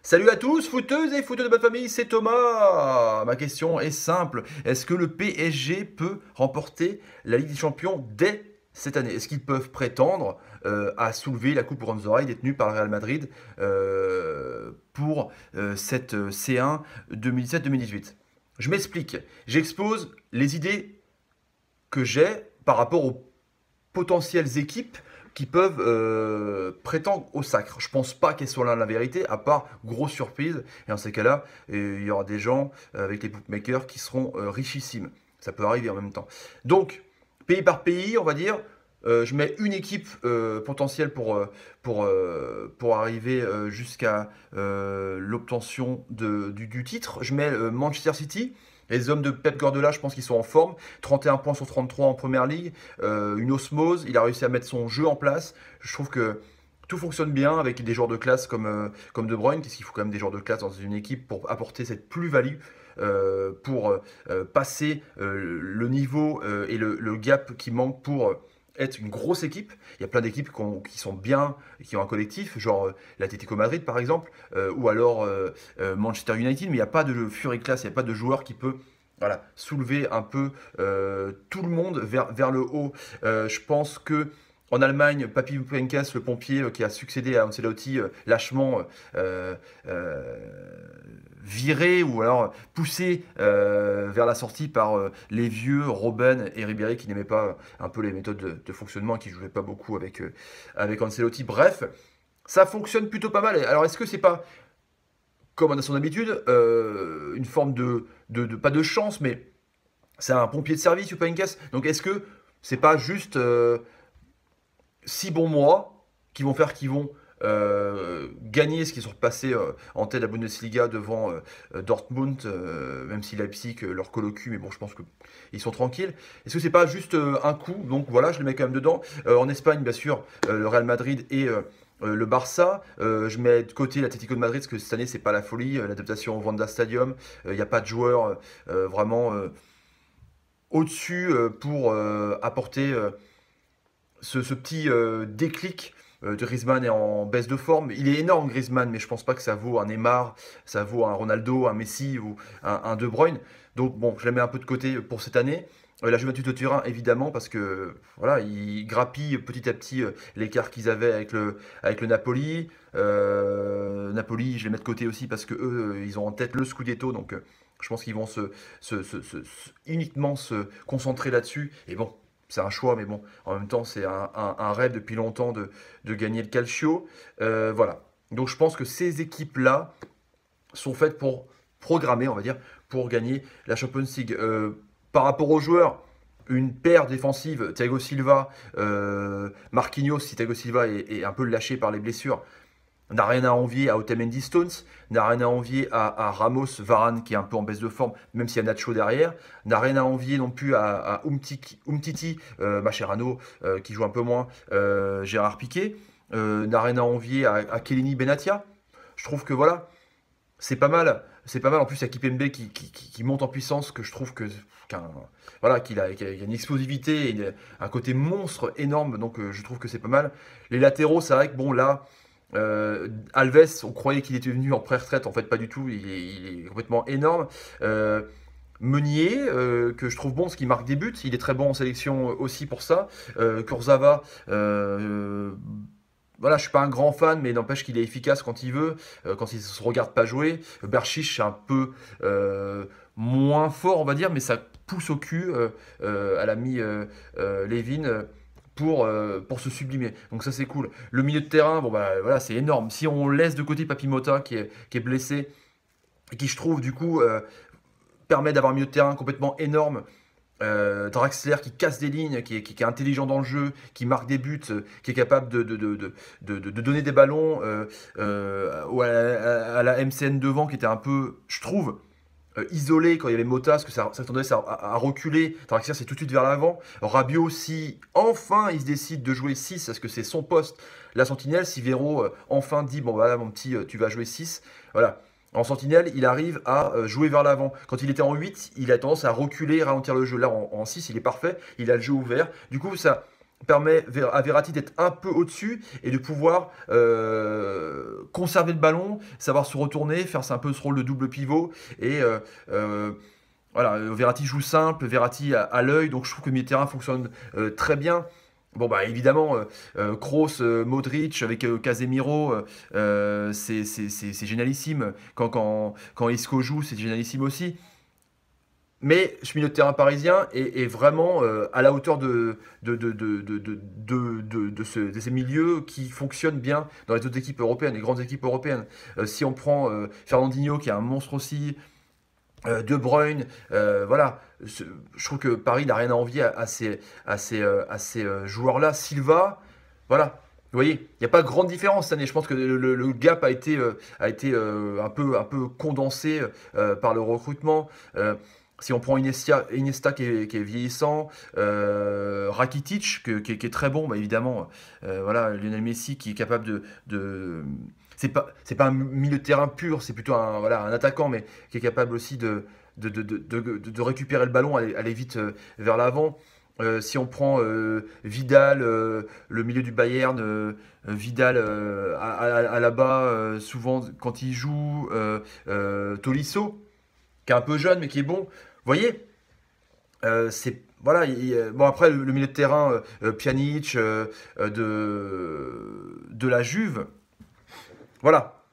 Salut à tous, footeuses et footeux de bonne famille, c'est Thomas. Ma question est simple. Est-ce que le PSG peut remporter la Ligue des Champions dès cette année? Est-ce qu'ils peuvent prétendre à soulever la coupe bronze oreille détenue par le Real Madrid pour cette C1 2017-2018? Je m'explique. J'expose les idées que j'ai par rapport aux potentielles équipes qui peuvent prétendre au sacre. Je pense pas qu'elles soient là la vérité, à part grosse surprise. Et dans ces cas-là, il y aura des gens avec les bookmakers qui seront richissimes. Ça peut arriver en même temps. Donc, pays par pays, on va dire, je mets une équipe potentielle pour arriver jusqu'à l'obtention du titre. Je mets Manchester City. Les hommes de Pep Guardiola, je pense qu'ils sont en forme. 31 points sur 33 en première ligue. Une osmose. Il a réussi à mettre son jeu en place. Je trouve que tout fonctionne bien avec des joueurs de classe comme De Bruyne, parce qu'il faut quand même des joueurs de classe dans une équipe pour apporter cette plus-value, pour passer le niveau et le gap qui manque pour être une grosse équipe. Il y a plein d'équipes qui sont bien, qui ont un collectif, genre l'Atlético Madrid par exemple, ou alors Manchester United, mais il n'y a pas de furie classe, il n'y a pas de joueur qui peut voilà, soulever un peu tout le monde vers le haut. Je pense que en Allemagne, Papi Puenkas, le pompier qui a succédé à Ancelotti, lâchement viré ou alors poussé vers la sortie par les vieux Robben et Ribéry qui n'aimaient pas un peu les méthodes de fonctionnement et qui ne jouaient pas beaucoup avec Ancelotti. Bref, ça fonctionne plutôt pas mal. Alors est-ce que c'est pas, comme on a son habitude, une forme pas de chance, mais c'est un pompier de service, Puenkas. Donc est-ce que c'est pas juste 6 bons mois qui vont faire qu'ils vont gagner ce qu'ils sont repassés en tête de la Bundesliga devant Dortmund, même si Leipzig leur colle au cul, mais bon, je pense qu'ils sont tranquilles. Est-ce que c'est pas juste un coup? Donc voilà, je les mets quand même dedans. En Espagne, bien sûr, le Real Madrid et le Barça. Je mets de côté l'Atlético de Madrid parce que cette année, c'est pas la folie. L'adaptation au Wanda Stadium, il n'y a pas de joueurs vraiment au-dessus pour apporter ce petit déclic. Griezmann est en baisse de forme. Il est énorme, Griezmann, mais je pense pas que ça vaut un Neymar, ça vaut un Ronaldo, un Messi ou un De Bruyne. Donc bon, je la mets un peu de côté pour cette année. La Juventus de Turin, évidemment, parce que voilà, ils grappillent petit à petit l'écart qu'ils avaient avec le Napoli. Napoli, je les mets de côté aussi parce que eux, ils ont en tête le Scudetto, donc je pense qu'ils vont uniquement se concentrer là-dessus. Et bon, c'est un choix, mais bon, en même temps, c'est un rêve depuis longtemps de gagner le Calcio. Voilà. Donc je pense que ces équipes-là sont faites pour programmer, on va dire, pour gagner la Champions League. Par rapport aux joueurs, une paire défensive, Thiago Silva, Marquinhos, si Thiago Silva est un peu lâché par les blessures, n'a rien à envier à Otamendi Stones, n'a rien à envier à Ramos, Varane qui est un peu en baisse de forme, même s'il y a Nacho derrière, n'a rien à envier non plus à Umtiti, Mascherano qui joue un peu moins, Gérard Piqué, n'a rien à envier à Kellini Benatia. Je trouve que voilà, c'est pas mal. C'est pas mal. En plus, il y a Kipembe qui monte en puissance, que je trouve voilà, qu'il a une explosivité, et un côté monstre énorme. Donc, je trouve que c'est pas mal. Les latéraux, c'est vrai que bon, là, Alves, on croyait qu'il était venu en pré-retraite. En fait, pas du tout. Il est complètement énorme. Meunier, que je trouve bon parce qu'il marque des buts. Il est très bon en sélection aussi pour ça. Kurzawa. Voilà, je suis pas un grand fan, mais n'empêche qu'il est efficace quand il veut, quand il se regarde pas jouer. Berchiche, c'est un peu moins fort, on va dire, mais ça pousse au cul à l'ami Levin pour se sublimer. Donc ça, c'est cool. Le milieu de terrain, bon bah voilà, c'est énorme. Si on laisse de côté Papi Mota qui est blessé, et qui je trouve du coup permet d'avoir un milieu de terrain complètement énorme. Draxler qui casse des lignes, qui est intelligent dans le jeu, qui marque des buts, qui est capable de donner des ballons, ou à la MCN devant qui était un peu, je trouve, isolé quand il y avait Mota, parce que ça tendait à reculer. Draxler c'est tout de suite vers l'avant. Rabiot aussi, enfin il se décide de jouer 6 parce que c'est son poste. La sentinelle, si Véro enfin dit, bon voilà mon petit, tu vas jouer 6, voilà. En sentinelle, il arrive à jouer vers l'avant. Quand il était en 8, il a tendance à reculer, ralentir le jeu. Là, en 6, il est parfait. Il a le jeu ouvert. Du coup, ça permet à Verratti d'être un peu au-dessus et de pouvoir conserver le ballon, savoir se retourner, faire un peu ce rôle de double pivot. Et voilà, Verratti joue simple, Verratti à l'œil, donc je trouve que le milieu de terrain fonctionne très bien. Bon, bah évidemment, Kroos, Modric avec Casemiro, c'est génialissime. Quand Isco joue, c'est génialissime aussi. Mais ce milieu de terrain parisien est vraiment à la hauteur de ces milieux qui fonctionnent bien dans les autres équipes européennes, les grandes équipes européennes. Si on prend Fernandinho, qui est un monstre aussi, De Bruyne, voilà. Je trouve que Paris n'a rien à envier à ces joueurs-là. Silva, voilà. Vous voyez, il n'y a pas de grande différence cette année. Je pense que le gap a été un peu condensé par le recrutement. Si on prend Iniesta qui est vieillissant, Rakitic qui est très bon, bah évidemment, voilà, Lionel Messi qui est capable c'est pas un milieu de terrain pur, c'est plutôt un attaquant, mais qui est capable aussi de récupérer le ballon, aller vite vers l'avant. Si on prend Vidal, le milieu du Bayern, Vidal là-bas, souvent quand il joue, Tolisso, qui est un peu jeune mais qui est bon. Vous voyez, voilà. Bon, après le milieu de terrain, Pjanic de la Juve, voilà.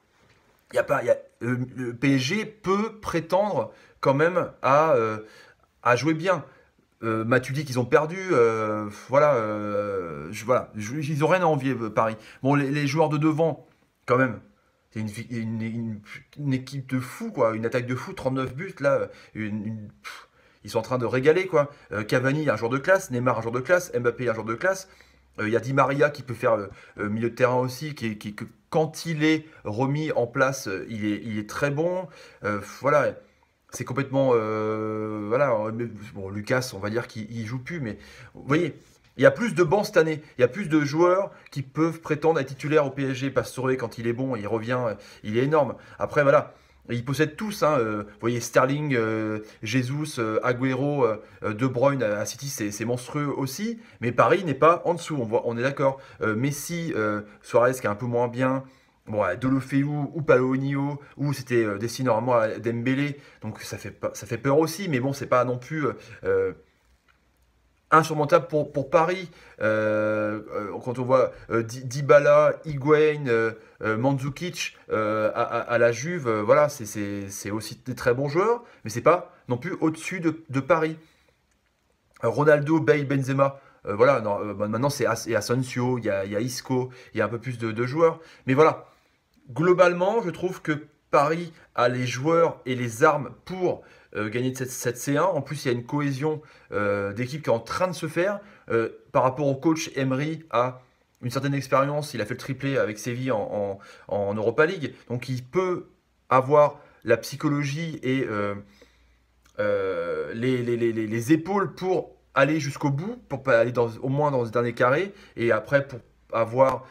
Il y a pas, il y a, le PSG peut prétendre quand même à jouer bien. Matuidi qu'ils ont perdu, voilà, ils n'ont rien à envier Paris. Bon, les joueurs de devant, quand même. C'est une équipe de fou, quoi. Une attaque de fou, 39 buts, là. Ils sont en train de régaler, quoi. Cavani, un joueur de classe. Neymar, un joueur de classe. Mbappé, un joueur de classe. Il y a Di Maria qui peut faire milieu de terrain aussi, que quand il est remis en place, il est très bon. Voilà. C'est complètement. Voilà. Bon, Lucas, on va dire qu'il joue plus, mais vous voyez. Il y a plus de bancs cette année. Il y a plus de joueurs qui peuvent prétendre être titulaires au PSG. Pastore, quand il est bon, il revient, il est énorme. Après, voilà. Ils possèdent tous, hein, vous voyez, Sterling, Jesus, Agüero, De Bruyne à City, c'est monstrueux aussi. Mais Paris n'est pas en dessous, on est d'accord. Messi, Suarez qui est un peu moins bien. Bon, Deulofeu ou Palonio, ou c'était destiné normalement à Dembélé. Donc ça fait peur aussi. Mais bon, c'est pas non plus insurmontable pour Paris. Quand on voit Dybala, Higuain, Mandzukic à la Juve, voilà, c'est aussi des très bons joueurs, mais c'est pas non plus au-dessus de Paris. Ronaldo, Bale, Benzema, voilà, non, maintenant il y a Asensio, il y a Isco, il y a un peu plus de joueurs, mais voilà, globalement, je trouve que Paris a les joueurs et les armes pour gagner cette C1. En plus, il y a une cohésion d'équipe qui est en train de se faire. Par rapport au coach, Emery a une certaine expérience. Il a fait le triplé avec Séville en Europa League. Donc, il peut avoir la psychologie et les épaules pour aller jusqu'au bout, pour aller au moins dans ce dernier carré. Et après, pour avoir,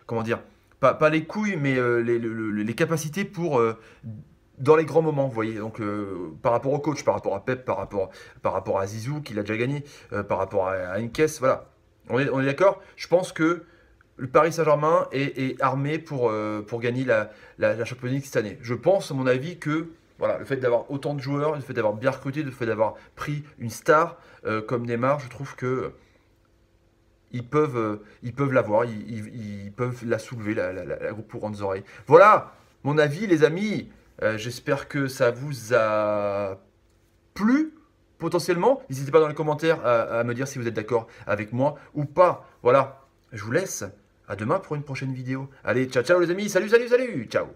comment dire, pas les couilles, mais les capacités pour dans les grands moments, vous voyez. Donc par rapport au coach, par rapport à Pep, par rapport à Zizou qui l'a déjà gagné, par rapport à Heynckes, voilà. On est d'accord. Je pense que le Paris Saint-Germain est armé pour gagner la Champions League cette année. Je pense, à mon avis, que voilà, le fait d'avoir autant de joueurs, le fait d'avoir bien recruté, le fait d'avoir pris une star comme Neymar, je trouve que ils peuvent l'avoir, ils peuvent la soulever, la groupe pour grandes oreilles. Voilà mon avis, les amis. J'espère que ça vous a plu, potentiellement. N'hésitez pas dans les commentaires à me dire si vous êtes d'accord avec moi ou pas. Voilà, je vous laisse. À demain pour une prochaine vidéo. Allez, ciao, ciao les amis. Salut, salut, salut. Ciao.